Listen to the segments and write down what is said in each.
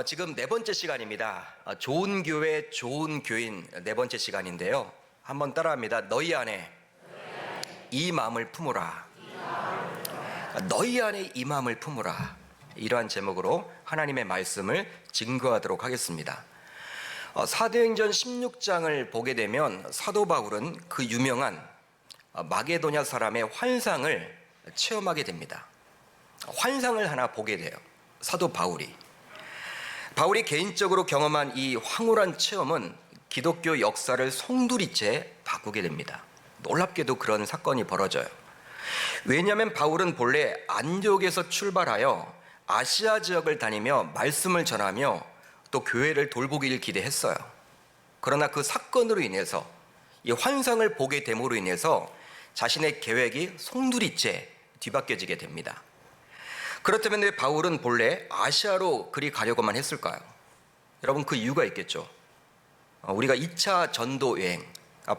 지금 네 번째 시간입니다. 좋은 교회, 좋은 교인 네 번째 시간인데요. 한번 따라합니다. 너희 안에 이 마음을 품으라. 너희 안에 이 마음을 품으라. 이러한 제목으로 하나님의 말씀을 증거하도록 하겠습니다. 사도행전 16장을 보게 되면 사도 바울은 그 유명한 마게도냐 사람의 환상을 체험하게 됩니다. 환상을 하나 보게 돼요. 사도 바울이 개인적으로 경험한 이 황홀한 체험은 기독교 역사를 송두리째 바꾸게 됩니다. 놀랍게도 그런 사건이 벌어져요. 왜냐하면 바울은 본래 안디옥에서 출발하여 아시아 지역을 다니며 말씀을 전하며 또 교회를 돌보기를 기대했어요. 그러나 그 사건으로 인해서 이 환상을 보게 됨으로 인해서 자신의 계획이 송두리째 뒤바뀌어지게 됩니다. 그렇다면 왜 바울은 본래 아시아로 그리 가려고만 했을까요? 여러분, 그 이유가 있겠죠. 우리가 2차 전도 여행,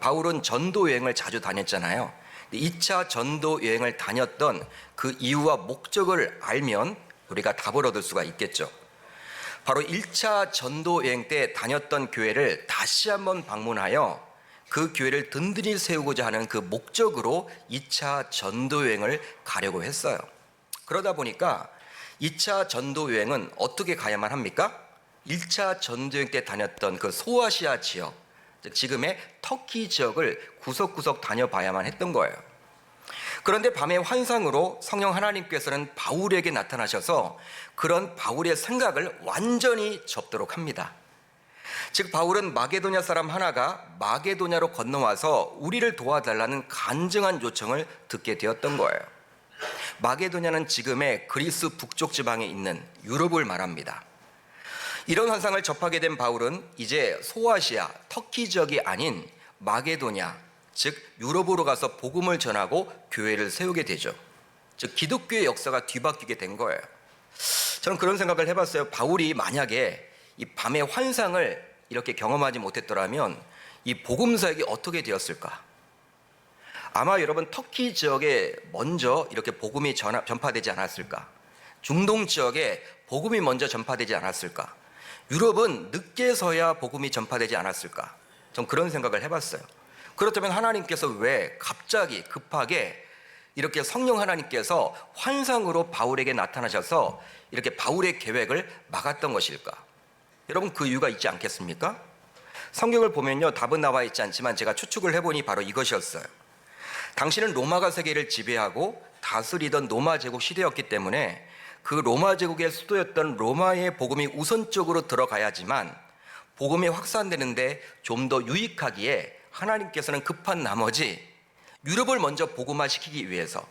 바울은 전도 여행을 자주 다녔잖아요. 2차 전도 여행을 다녔던 그 이유와 목적을 알면 우리가 답을 얻을 수가 있겠죠. 바로 1차 전도 여행 때 다녔던 교회를 다시 한번 방문하여 그 교회를 든든히 세우고자 하는 그 목적으로 2차 전도 여행을 가려고 했어요. 그러다 보니까 2차 전도 여행은 어떻게 가야만 합니까? 1차 전도 여행 때 다녔던 그 소아시아 지역, 즉 지금의 터키 지역을 구석구석 다녀봐야만 했던 거예요. 그런데 밤의 환상으로 성령 하나님께서는 바울에게 나타나셔서 그런 바울의 생각을 완전히 접도록 합니다. 즉 바울은 마게도냐 사람 하나가 마게도냐로 건너와서 우리를 도와달라는 간증한 요청을 듣게 되었던 거예요. 마게도냐는 지금의 그리스 북쪽 지방에 있는 유럽을 말합니다. 이런 환상을 접하게 된 바울은 이제 소아시아, 터키 지역이 아닌 마게도냐, 즉 유럽으로 가서 복음을 전하고 교회를 세우게 되죠. 즉 기독교의 역사가 뒤바뀌게 된 거예요. 저는 그런 생각을 해봤어요. 바울이 만약에 이 밤의 환상을 이렇게 경험하지 못했더라면 이 복음 사역이 어떻게 되었을까? 아마 여러분 터키 지역에 먼저 이렇게 복음이 전파되지 않았을까? 중동 지역에 복음이 먼저 전파되지 않았을까? 유럽은 늦게서야 복음이 전파되지 않았을까? 전 그런 생각을 해봤어요. 그렇다면 하나님께서 왜 갑자기 급하게 이렇게 성령 하나님께서 환상으로 바울에게 나타나셔서 이렇게 바울의 계획을 막았던 것일까? 여러분, 그 이유가 있지 않겠습니까? 성경을 보면요, 답은 나와 있지 않지만 제가 추측을 해보니 바로 이것이었어요. 당시는 로마가 세계를 지배하고 다스리던 로마 제국 시대였기 때문에 그 로마 제국의 수도였던 로마의 복음이 우선적으로 들어가야지만 복음이 확산되는데 좀 더 유익하기에 하나님께서는 급한 나머지 유럽을 먼저 복음화시키기 위해서,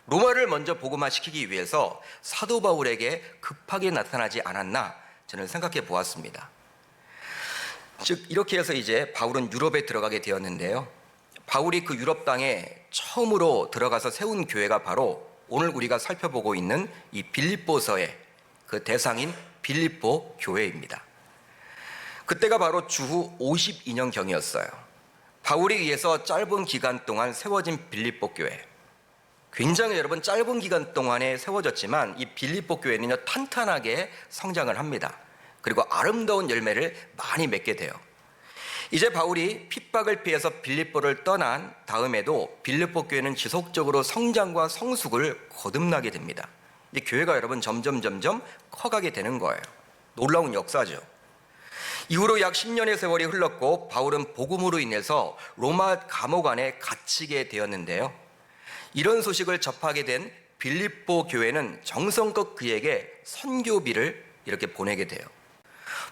로마를 먼저 복음화시키기 위해서 사도 바울에게 급하게 나타나지 않았나 저는 생각해 보았습니다. 즉 이렇게 해서 이제 바울은 유럽에 들어가게 되었는데요. 바울이 그 유럽 땅에 처음으로 들어가서 세운 교회가 바로 오늘 우리가 살펴보고 있는 이 빌립보서의 그 대상인 빌립보 교회입니다. 그때가 바로 주후 52년경이었어요. 바울에 의해서 짧은 기간 동안 세워진 빌립보 교회. 굉장히 여러분 짧은 기간 동안에 세워졌지만 이 빌립보 교회는요 탄탄하게 성장을 합니다. 그리고 아름다운 열매를 많이 맺게 돼요. 이제 바울이 핍박을 피해서 빌립보를 떠난 다음에도 빌립보 교회는 지속적으로 성장과 성숙을 거듭나게 됩니다. 이 교회가 여러분 점점 커가게 되는 거예요. 놀라운 역사죠. 이후로 약 10년의 세월이 흘렀고 바울은 복음으로 인해서 로마 감옥 안에 갇히게 되었는데요. 이런 소식을 접하게 된 빌립보 교회는 정성껏 그에게 선교비를 이렇게 보내게 돼요.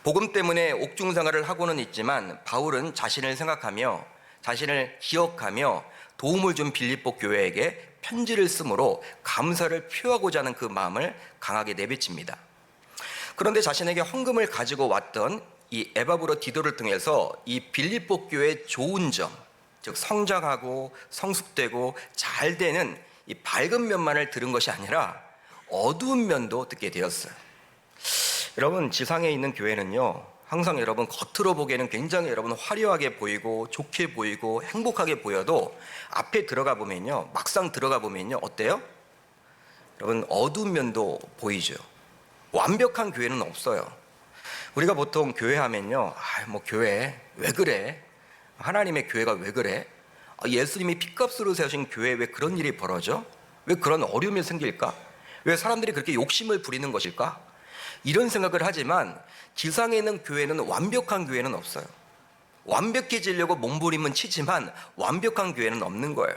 복음 때문에 옥중생활을 하고는 있지만 바울은 자신을 생각하며 자신을 기억하며 도움을 준 빌립보 교회에게 편지를 쓰므로 감사를 표하고자 하는 그 마음을 강하게 내비칩니다. 그런데 자신에게 헌금을 가지고 왔던 이 에바브로 디도를 통해서 이 빌립보 교회의 좋은 점, 즉 성장하고 성숙되고 잘 되는 이 밝은 면만을 들은 것이 아니라 어두운 면도 듣게 되었어요. 여러분, 지상에 있는 교회는요 항상 여러분 겉으로 보기에는 굉장히 여러분 화려하게 보이고 좋게 보이고 행복하게 보여도 앞에 들어가 보면요, 막상 들어가 보면요 어때요? 여러분 어두운 면도 보이죠. 완벽한 교회는 없어요. 우리가 보통 교회 하면요, 뭐 교회 왜 그래? 하나님의 교회가 왜 그래? 예수님이 핏값으로 세우신 교회에 왜 그런 일이 벌어져? 왜 그런 어려움이 생길까? 왜 사람들이 그렇게 욕심을 부리는 것일까? 이런 생각을 하지만 지상에 있는 교회는 완벽한 교회는 없어요. 완벽해지려고 몸부림은 치지만 완벽한 교회는 없는 거예요.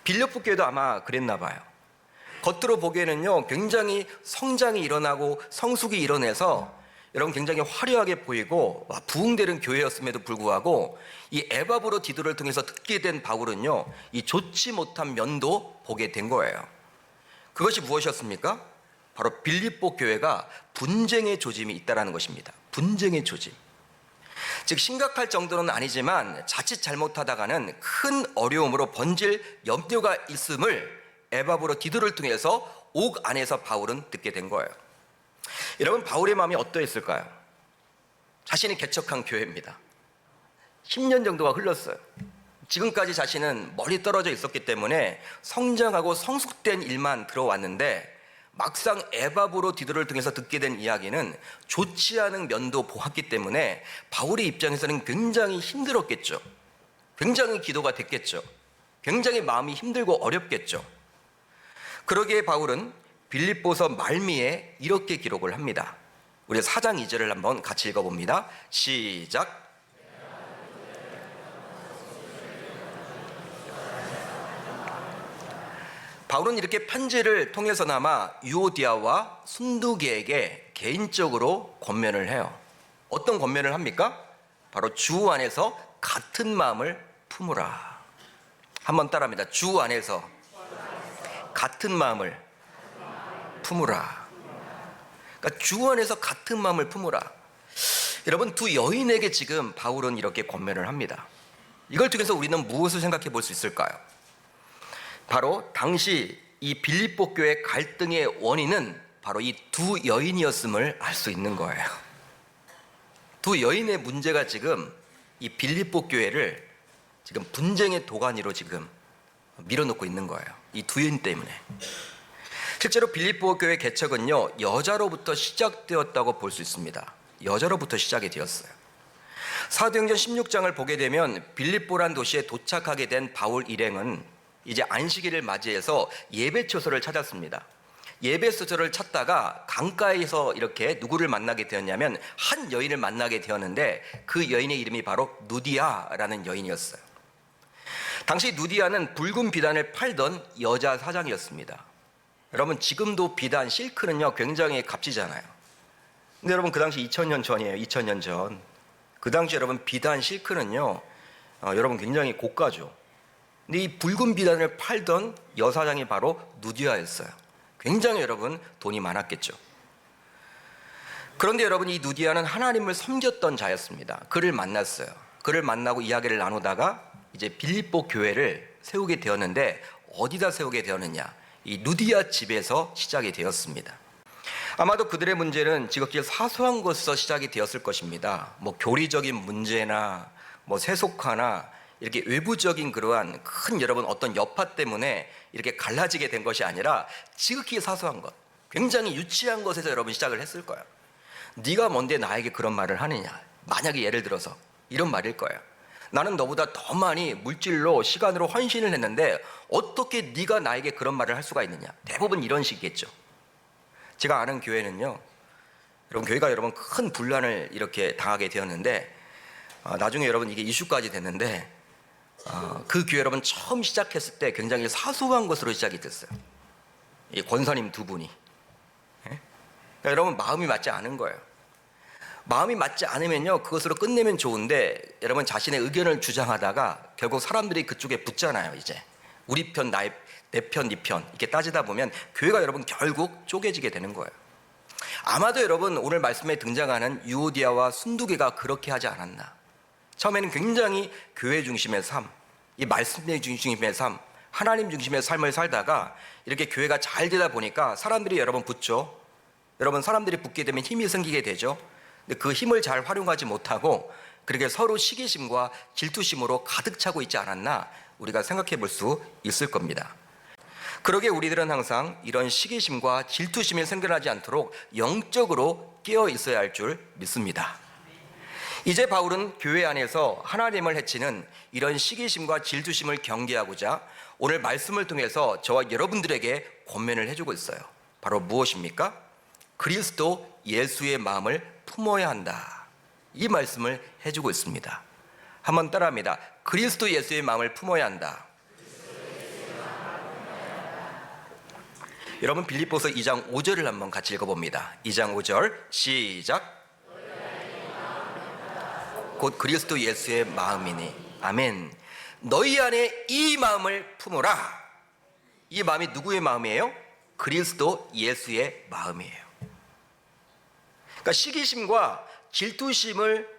빌립보 교회도 아마 그랬나 봐요. 겉으로 보기에는요, 굉장히 성장이 일어나고 성숙이 일어나서 여러분 굉장히 화려하게 보이고 부흥되는 교회였음에도 불구하고 이 에바브로 디도를 통해서 듣게 된 바울은요, 이 좋지 못한 면도 보게 된 거예요. 그것이 무엇이었습니까? 바로 빌립보 교회가 분쟁의 조짐이 있다는 것입니다. 분쟁의 조짐. 즉 심각할 정도는 아니지만 자칫 잘못하다가는 큰 어려움으로 번질 염려가 있음을 에바브로 디도를 통해서 옥 안에서 바울은 듣게 된 거예요. 여러분, 바울의 마음이 어떠했을까요? 자신이 개척한 교회입니다. 10년 정도가 흘렀어요. 지금까지 자신은 멀리 떨어져 있었기 때문에 성장하고 성숙된 일만 들어왔는데 막상 에바브로 디도를 통해서 듣게 된 이야기는 좋지 않은 면도 보았기 때문에 바울의 입장에서는 굉장히 힘들었겠죠. 굉장히 기도가 됐겠죠. 굉장히 마음이 힘들고 어렵겠죠. 그러기에 바울은 빌립보서 말미에 이렇게 기록을 합니다. 우리 4장 2절을 한번 같이 읽어봅니다. 시작. 바울은 이렇게 편지를 통해서나마 유오디아와 순두계에게 개인적으로 권면을 해요. 어떤 권면을 합니까? 바로 주 안에서 같은 마음을 품으라. 한번 따라합니다. 주 안에서 같은 마음을 품으라. 그러니까 주 안에서 같은 마음을 품으라. 여러분, 두 여인에게 지금 바울은 이렇게 권면을 합니다. 이걸 통해서 우리는 무엇을 생각해 볼 수 있을까요? 바로 당시 이 빌립보 교회 갈등의 원인은 바로 이 두 여인이었음을 알 수 있는 거예요. 두 여인의 문제가 지금 이 빌립보 교회를 지금 분쟁의 도가니로 지금 밀어놓고 있는 거예요. 이 두 여인 때문에. 실제로 빌립보 교회 개척은요, 여자로부터 시작되었다고 볼 수 있습니다. 여자로부터 시작이 되었어요. 사도행전 16장을 보게 되면 빌립보란 도시에 도착하게 된 바울 일행은 이제 안식일을 맞이해서 예배처소를 찾았습니다. 예배처소를 찾다가 강가에서 이렇게 누구를 만나게 되었냐면 한 여인을 만나게 되었는데 그 여인의 이름이 바로 누디아라는 여인이었어요. 당시 누디아는 붉은 비단을 팔던 여자 사장이었습니다. 여러분, 지금도 비단 실크는요 굉장히 값지잖아요. 근데 여러분, 그 당시 2000년 전이에요. 2000년 전. 그 당시 여러분 비단 실크는요 여러분 굉장히 고가죠. 근데 이 붉은 비단을 팔던 여사장이 바로 누디아였어요. 굉장히 여러분 돈이 많았겠죠. 그런데 여러분, 이 누디아는 하나님을 섬겼던 자였습니다. 그를 만났어요. 그를 만나고 이야기를 나누다가 이제 빌립보 교회를 세우게 되었는데 어디다 세우게 되었느냐? 이 누디아 집에서 시작이 되었습니다. 아마도 그들의 문제는 지극히 사소한 것에서 시작이 되었을 것입니다. 뭐 교리적인 문제나 뭐 세속화나 이렇게 외부적인 그러한 큰 여러분 어떤 여파 때문에 이렇게 갈라지게 된 것이 아니라 지극히 사소한 것, 굉장히 유치한 것에서 여러분 시작을 했을 거예요. 네가 뭔데 나에게 그런 말을 하느냐? 만약에 예를 들어서 이런 말일 거예요. 나는 너보다 더 많이 물질로 시간으로 헌신을 했는데 어떻게 네가 나에게 그런 말을 할 수가 있느냐? 대부분 이런 식이겠죠. 제가 아는 교회는요, 여러분 교회가 여러분 큰 분란을 이렇게 당하게 되었는데 나중에 여러분 이게 이슈까지 됐는데 그 교회 여러분 처음 시작했을 때 굉장히 사소한 것으로 시작이 됐어요. 이 권사님 두 분이. 그러니까 여러분 마음이 맞지 않은 거예요. 마음이 맞지 않으면요 그것으로 끝내면 좋은데 여러분 자신의 의견을 주장하다가 결국 사람들이 그쪽에 붙잖아요. 이제 우리 편, 내 편, 네 편 이렇게 따지다 보면 교회가 여러분 결국 쪼개지게 되는 거예요. 아마도 여러분 오늘 말씀에 등장하는 유오디아와 순두계가 그렇게 하지 않았나. 처음에는 굉장히 교회 중심의 삶, 이 말씀의 중심의 삶, 하나님 중심의 삶을 살다가 이렇게 교회가 잘 되다 보니까 사람들이 여러분 붙죠. 여러분 사람들이 붙게 되면 힘이 생기게 되죠. 근데 그 힘을 잘 활용하지 못하고 그렇게 서로 시기심과 질투심으로 가득 차고 있지 않았나 우리가 생각해 볼 수 있을 겁니다. 그러기에 우리들은 항상 이런 시기심과 질투심이 생겨나지 않도록 영적으로 깨어 있어야 할 줄 믿습니다. 이제 바울은 교회 안에서 하나님을 해치는 이런 시기심과 질투심을 경계하고자 오늘 말씀을 통해서 저와 여러분들에게 권면을 해주고 있어요. 바로 무엇입니까? 그리스도 예수의 마음을 품어야 한다. 이 말씀을 해주고 있습니다. 한번 따라합니다. 그리스도 예수의 마음을 품어야 한다. 여러분 빌립보서 2장 5절을 한번 같이 읽어봅니다. 2장 5절 시작. 곧 그리스도 예수의 마음이니. 아멘. 너희 안에 이 마음을 품어라. 이 마음이 누구의 마음이에요? 그리스도 예수의 마음이에요. 그러니까 시기심과 질투심을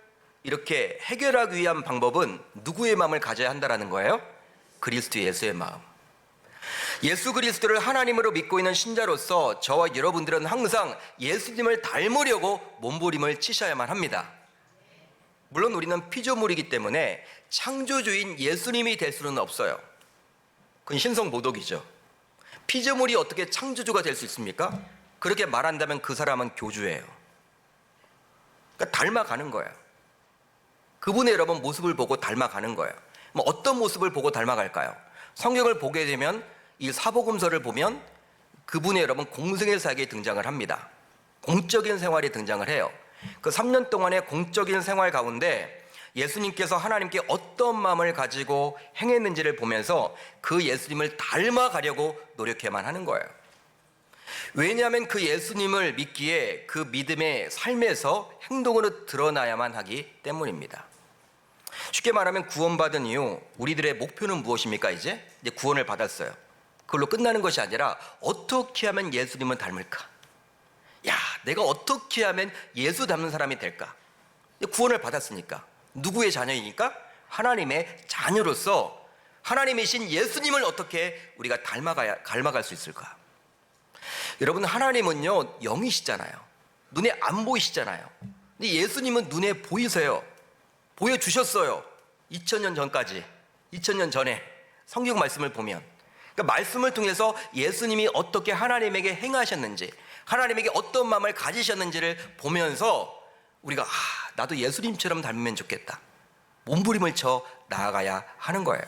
이렇게 해결하기 위한 방법은 누구의 마음을 가져야 한다는 거예요? 그리스도 예수의 마음. 예수 그리스도를 하나님으로 믿고 있는 신자로서 저와 여러분들은 항상 예수님을 닮으려고 몸부림을 치셔야만 합니다. 물론 우리는 피조물이기 때문에 창조주인 예수님이 될 수는 없어요. 그건 신성모독이죠. 피조물이 어떻게 창조주가 될 수 있습니까? 그렇게 말한다면 그 사람은 교주예요. 그러니까 닮아가는 거예요. 그분의 여러분 모습을 보고 닮아가는 거예요. 뭐 어떤 모습을 보고 닮아갈까요? 성경을 보게 되면 이 사복음서를 보면 그분의 여러분 공생의 사역에 등장을 합니다. 공적인 생활에 등장을 해요. 그 3년 동안의 공적인 생활 가운데 예수님께서 하나님께 어떤 마음을 가지고 행했는지를 보면서 그 예수님을 닮아가려고 노력해야만 하는 거예요. 왜냐하면 그 예수님을 믿기에 그 믿음의 삶에서 행동으로 드러나야만 하기 때문입니다. 쉽게 말하면 구원받은 이후 우리들의 목표는 무엇입니까? 이제 구원을 받았어요. 그걸로 끝나는 것이 아니라 어떻게 하면 예수님을 닮을까? 야, 내가 어떻게 하면 예수 닮는 사람이 될까? 구원을 받았으니까. 누구의 자녀이니까? 하나님의 자녀로서 하나님이신 예수님을 어떻게 우리가 닮아갈 수 있을까? 여러분, 하나님은요 영이시잖아요. 눈에 안 보이시잖아요. 근데 예수님은 눈에 보이세요. 보여주셨어요. 2000년 전까지, 2000년 전에 성경 말씀을 보면, 그러니까 말씀을 통해서 예수님이 어떻게 하나님에게 행하셨는지, 하나님에게 어떤 마음을 가지셨는지를 보면서 우리가 나도 예수님처럼 닮으면 좋겠다, 몸부림을 쳐 나아가야 하는 거예요.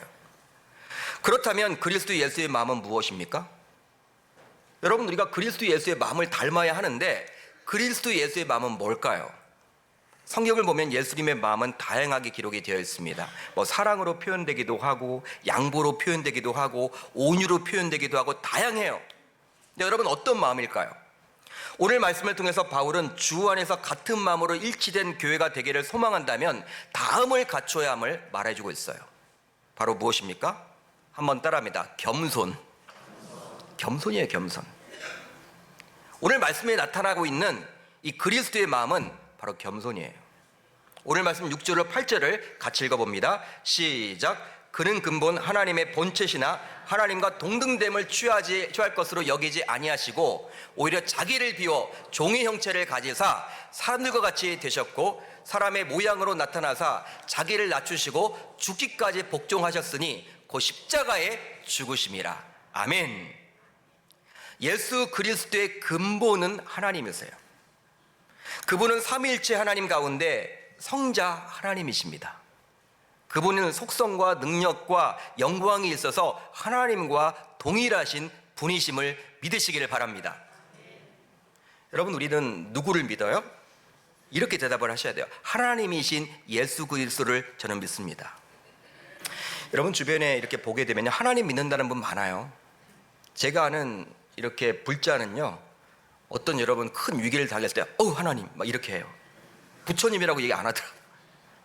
그렇다면 그리스도 예수의 마음은 무엇입니까? 여러분, 우리가 그리스도 예수의 마음을 닮아야 하는데 그리스도 예수의 마음은 뭘까요? 성경을 보면 예수님의 마음은 다양하게 기록이 되어 있습니다. 사랑으로 표현되기도 하고, 양보로 표현되기도 하고, 온유로 표현되기도 하고, 다양해요. 근데 여러분, 어떤 마음일까요? 오늘 말씀을 통해서 바울은 주 안에서 같은 마음으로 일치된 교회가 되기를 소망한다면 다음을 갖춰야 함을 말해주고 있어요. 바로 무엇입니까? 한번 따라합니다. 겸손. 겸손이에요, 겸손. 오늘 말씀에 나타나고 있는 이 그리스도의 마음은 바로 겸손이에요. 오늘 말씀 6절로 8절을 같이 읽어봅니다. 시작. 그는 근본 하나님의 본체시나 하나님과 동등됨을 취할 것으로 여기지 아니하시고 오히려 자기를 비워 종의 형체를 가지사 사람들과 같이 되셨고 사람의 모양으로 나타나사 자기를 낮추시고 죽기까지 복종하셨으니 곧 십자가에 죽으심이라. 아멘. 예수 그리스도의 근본은 하나님이세요. 그분은 삼위일체 하나님 가운데 성자 하나님이십니다. 그분은 속성과 능력과 영광이 있어서 하나님과 동일하신 분이심을 믿으시기를 바랍니다. 여러분, 우리는 누구를 믿어요? 이렇게 대답을 하셔야 돼요. 하나님이신 예수 그리스도를 저는 믿습니다. 여러분, 주변에 이렇게 보게 되면 하나님 믿는다는 분 많아요. 제가 아는 이렇게 불자는요, 어떤 여러분 큰 위기를 당했을 때 하나님 막 이렇게 해요. 부처님이라고 얘기 안 하더라고요.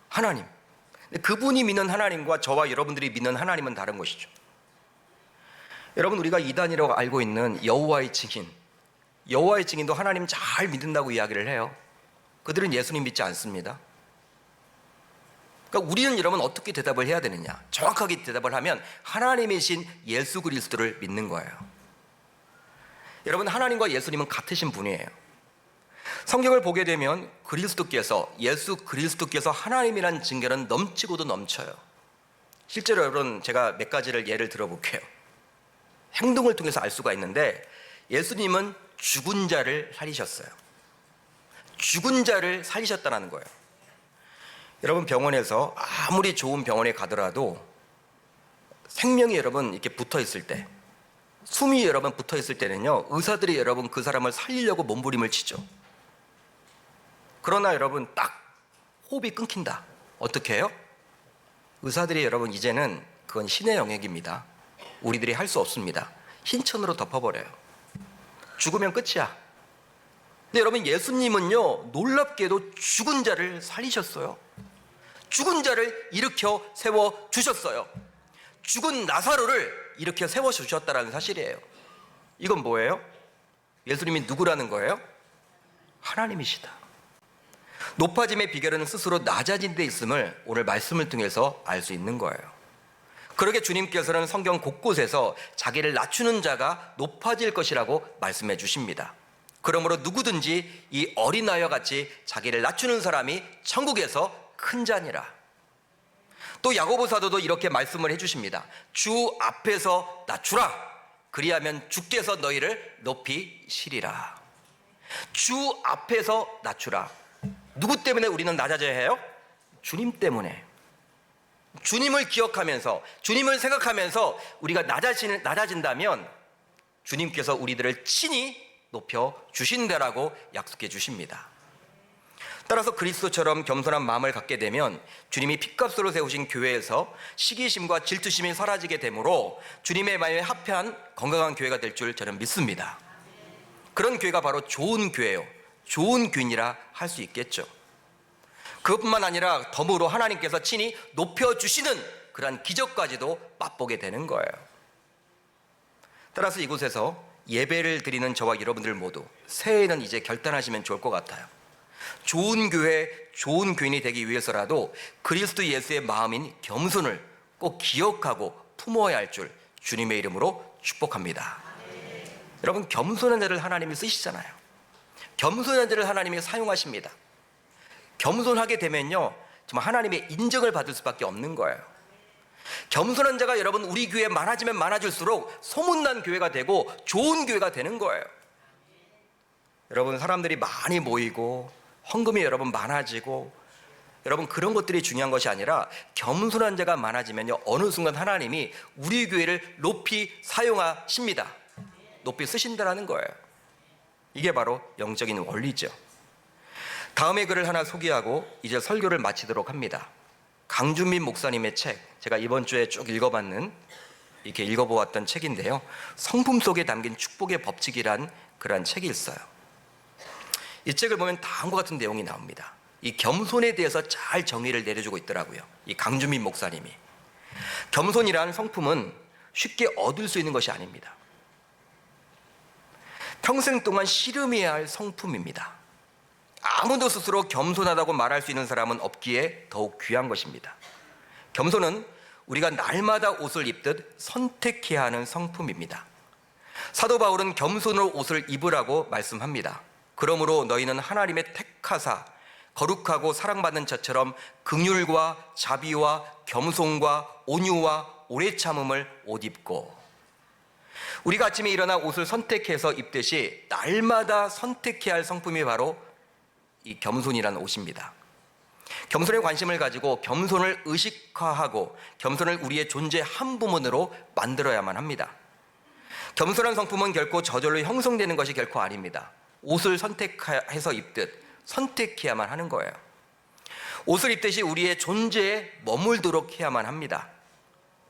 하나님. 근데 그분이 믿는 하나님과 저와 여러분들이 믿는 하나님은 다른 것이죠. 여러분, 우리가 이단이라고 알고 있는 여호와의 증인, 여호와의 증인도 하나님 잘 믿는다고 이야기를 해요. 그들은 예수님 믿지 않습니다. 그러니까 우리는 여러분 어떻게 대답을 해야 되느냐? 정확하게 대답을 하면 하나님이신 예수 그리스도를 믿는 거예요. 여러분, 하나님과 예수님은 같으신 분이에요. 성경을 보게 되면 예수 그리스도께서 하나님이란 증거는 넘치고도 넘쳐요. 실제로 여러분, 제가 몇 가지를 예를 들어볼게요. 행동을 통해서 알 수가 있는데 예수님은 죽은 자를 살리셨어요. 죽은 자를 살리셨다는 거예요. 여러분, 병원에서 아무리 좋은 병원에 가더라도 생명이 여러분 이렇게 붙어 있을 때, 숨이 여러분 붙어 있을 때는요, 의사들이 여러분 그 사람을 살리려고 몸부림을 치죠. 그러나 여러분 딱 호흡이 끊긴다. 어떻게 해요? 의사들이 여러분 이제는 그건 신의 영역입니다. 우리들이 할 수 없습니다. 흰천으로 덮어버려요. 죽으면 끝이야. 근데 여러분, 예수님은요, 놀랍게도 죽은 자를 살리셨어요. 죽은 자를 일으켜 세워 주셨어요. 죽은 나사로를 일으켜 세워 주셨다는 사실이에요. 이건 뭐예요? 예수님이 누구라는 거예요? 하나님이시다. 높아짐의 비결은 스스로 낮아진 데 있음을 오늘 말씀을 통해서 알 수 있는 거예요. 그러게 주님께서는 성경 곳곳에서 자기를 낮추는 자가 높아질 것이라고 말씀해 주십니다. 그러므로 누구든지 이 어린아이와 같이 자기를 낮추는 사람이 천국에서 큰 자니라. 또 야고보 사도도 이렇게 말씀을 해 주십니다. 주 앞에서 낮추라. 그리하면 주께서 너희를 높이시리라. 주 앞에서 낮추라. 누구 때문에 우리는 낮아져야 해요? 주님 때문에. 주님을 기억하면서, 주님을 생각하면서 우리가 낮아진다면 주님께서 우리들을 친히 높여주신다라고 약속해 주십니다. 따라서 그리스도처럼 겸손한 마음을 갖게 되면 주님이 핏값으로 세우신 교회에서 시기심과 질투심이 사라지게 되므로 주님의 마음에 합한 건강한 교회가 될 줄 저는 믿습니다. 그런 교회가 바로 좋은 교회요, 좋은 교인이라 할 수 있겠죠. 그것뿐만 아니라 덤으로 하나님께서 친히 높여주시는 그러한 기적까지도 맛보게 되는 거예요. 따라서 이곳에서 예배를 드리는 저와 여러분들 모두 새해에는 이제 결단하시면 좋을 것 같아요. 좋은 교회, 좋은 교인이 되기 위해서라도 그리스도 예수의 마음인 겸손을 꼭 기억하고 품어야 할 줄 주님의 이름으로 축복합니다. 여러분, 겸손한 자를 하나님이 쓰시잖아요. 겸손한 자를 하나님이 사용하십니다. 겸손하게 되면요, 정말 하나님의 인정을 받을 수밖에 없는 거예요. 겸손한 자가 여러분 우리 교회에 많아지면 많아질수록 소문난 교회가 되고 좋은 교회가 되는 거예요. 여러분, 사람들이 많이 모이고 헌금이 여러분 많아지고 여러분 그런 것들이 중요한 것이 아니라 겸손한 자가 많아지면요, 어느 순간 하나님이 우리 교회를 높이 사용하십니다. 높이 쓰신다라는 거예요. 이게 바로 영적인 원리죠. 다음에 글을 하나 소개하고 이제 설교를 마치도록 합니다. 강준민 목사님의 책, 제가 이번 주에 쭉 읽어봤는, 이렇게 읽어보았던 책인데요, 성품 속에 담긴 축복의 법칙이란 그러한 책이 있어요. 이 책을 보면 다음과 같은 내용이 나옵니다. 이 겸손에 대해서 잘 정의를 내려주고 있더라고요, 이 강준민 목사님이. 겸손이란 성품은 쉽게 얻을 수 있는 것이 아닙니다. 평생 동안 씨름해야 할 성품입니다. 아무도 스스로 겸손하다고 말할 수 있는 사람은 없기에 더욱 귀한 것입니다. 겸손은 우리가 날마다 옷을 입듯 선택해야 하는 성품입니다. 사도 바울은 겸손으로 옷을 입으라고 말씀합니다. 그러므로 너희는 하나님의 택하사 거룩하고 사랑받는 자처럼 긍휼과 자비와 겸손과 온유와 오래 참음을 옷 입고. 우리가 아침에 일어나 옷을 선택해서 입듯이 날마다 선택해야 할 성품이 바로 이 겸손이라는 옷입니다. 겸손에 관심을 가지고 겸손을 의식화하고 겸손을 우리의 존재 한 부분으로 만들어야만 합니다. 겸손한 성품은 결코 저절로 형성되는 것이 결코 아닙니다. 옷을 선택해서 입듯 선택해야만 하는 거예요. 옷을 입듯이 우리의 존재에 머물도록 해야만 합니다.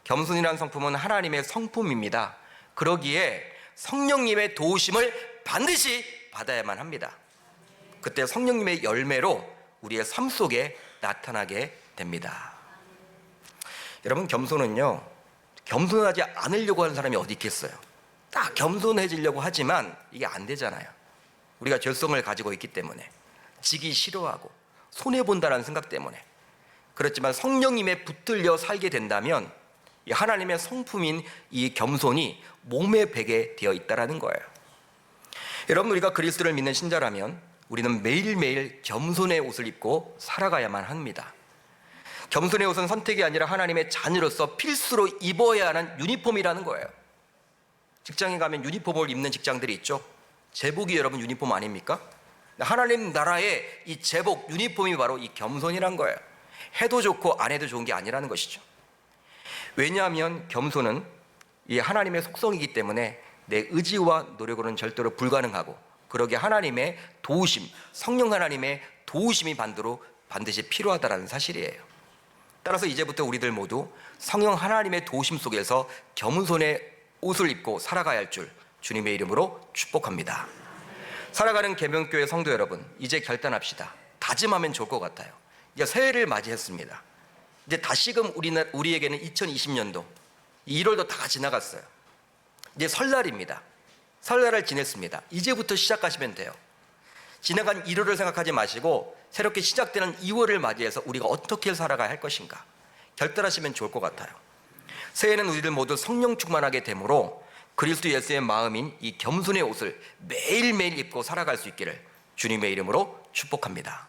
겸손이라는 성품은 하나님의 성품입니다. 그러기에 성령님의 도우심을 반드시 받아야만 합니다. 그때 성령님의 열매로 우리의 삶 속에 나타나게 됩니다. 여러분, 겸손은요, 겸손하지 않으려고 하는 사람이 어디 있겠어요? 딱 겸손해지려고 하지만 이게 안 되잖아요. 우리가 죄성을 가지고 있기 때문에, 지기 싫어하고 손해본다는 생각 때문에. 그렇지만 성령님에 붙들려 살게 된다면 이 하나님의 성품인 이 겸손이 몸에 배게 되어 있다는 거예요. 여러분, 우리가 그리스도를 믿는 신자라면 우리는 매일매일 겸손의 옷을 입고 살아가야만 합니다. 겸손의 옷은 선택이 아니라 하나님의 자녀로서 필수로 입어야 하는 유니폼이라는 거예요. 직장에 가면 유니폼을 입는 직장들이 있죠. 제복이 여러분 유니폼 아닙니까? 하나님 나라의 이 제복, 유니폼이 바로 이 겸손이란 거예요. 해도 좋고 안 해도 좋은 게 아니라는 것이죠. 왜냐하면 겸손은 이 하나님의 속성이기 때문에 내 의지와 노력으로는 절대로 불가능하고, 그러기에 하나님의 도우심, 성령 하나님의 도우심이 반드시 필요하다는 사실이에요. 따라서 이제부터 우리들 모두 성령 하나님의 도우심 속에서 겸손의 옷을 입고 살아가야 할 줄 주님의 이름으로 축복합니다. 살아가는 계명교회 성도 여러분, 이제 결단합시다. 다짐하면 좋을 것 같아요. 이제 새해를 맞이했습니다. 이제 다시금 우리에게는 2020년도 1월도 다 지나갔어요. 이제 설날입니다. 설날을 지냈습니다. 이제부터 시작하시면 돼요. 지나간 1월을 생각하지 마시고 새롭게 시작되는 2월을 맞이해서 우리가 어떻게 살아가야 할 것인가 결단하시면 좋을 것 같아요. 새해는 우리들 모두 성령 충만하게 되므로 그리스도 예수의 마음인 이 겸손의 옷을 매일매일 입고 살아갈 수 있기를 주님의 이름으로 축복합니다.